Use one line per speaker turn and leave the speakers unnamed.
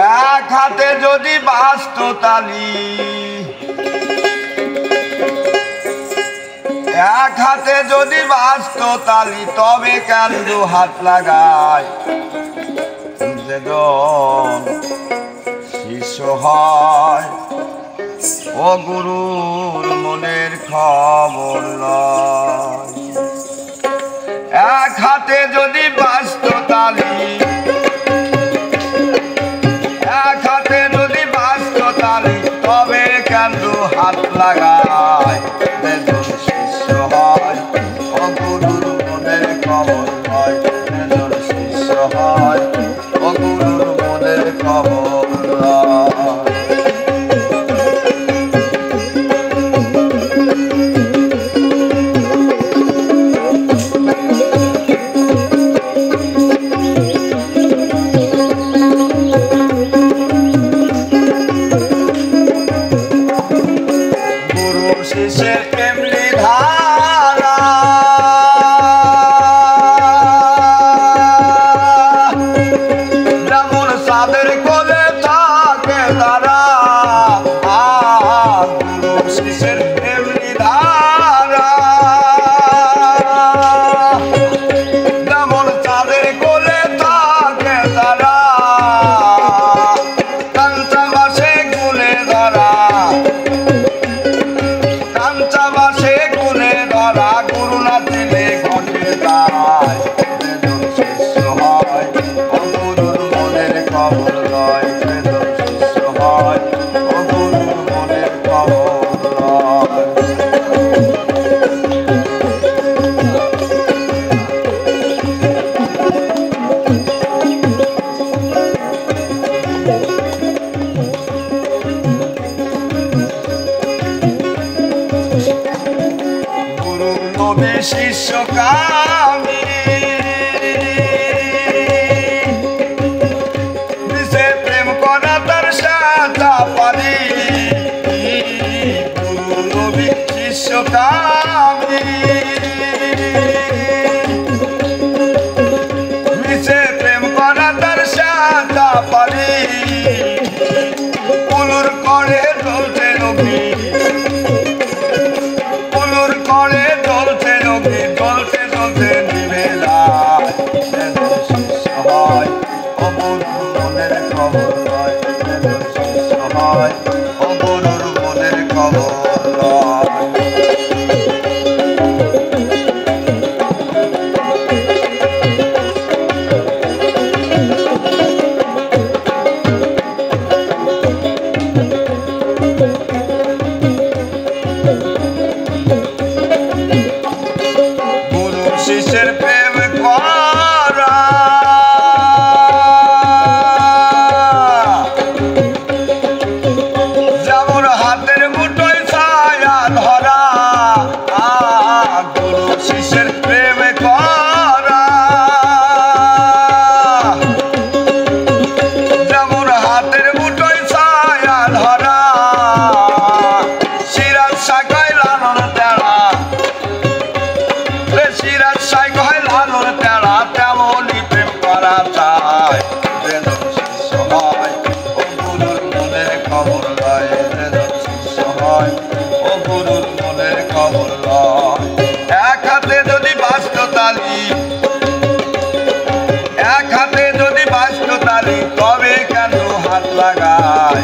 এক হাতে যদি বাজত তালি, এক হাতে যদি বাজত তালি, তবে কেন দু হাত লাগায়? যেজন শিষ্য হয় ও গুরুর মনের খবর লয়। এক হাতে যদি বাজত তালি, এক হাতে যদি বাজত তালি, তবে কেন দু হাত লাগায়? যেজন শিষ্য হয় ও গুরুর মনের খবর লয়, যেজন শিষ্য হয় ও গুরুর মনের খবর লয়। শিষ্যের এমনি ধারা, যেমন সাদের কোলে থাকে তারা। গুরু শিষ্যের এমনি ধারা, যেমন সাদের কোলে থাকে তারা। কাঞ্চা বাসে গুলে ধরা, কাঞ্চাবাসে গুনে ধরা, গুরু না দিলে ঘটে তাই। যেজন শিষ্য হয় ও গুরুর মনের খবর লয়, যেজন শিষ্য হয় ও গুরুর মনের খবর লয়। নবী শিষ্য কামি, নিচে প্রেম করা তার সাজা পানি। গুরু নবী শিষ্য কামি, নিচে প্রেম করা তার সাজা পানি। পুলুর করে চলছে নবী, পুলুর করে চলছে নবী, চলতে চলতে নিবেলায়। যেজন শিষ্য হয় ও গুরুর মনের খবর লয়, যেজন শিষ্য হয় ও গুরুর মনের খবর লয়। শিষ্যের প্রেম করা, যেমন হাতের মুঠোয় ছায়া ধরা। গুরু শিষ্যের প্রেম করা, যেমন হাতের মুঠোয় ছায়া ধরা। সিরাজ শাখায় লালন তেড়া, সিরাজ শাখায় লালন তেড়া, তেমনই প্রেম করা চায়। যেজন শিষ্য হয় ও গুরুর মনের খবর লয়, যেজন শিষ্য হয় ও গুরুর মনের খবর লয়। এক হাতে যদি বাজত তালি, এক হাতে যদি বাজত তালি, তবে কেন হাত লাগায়?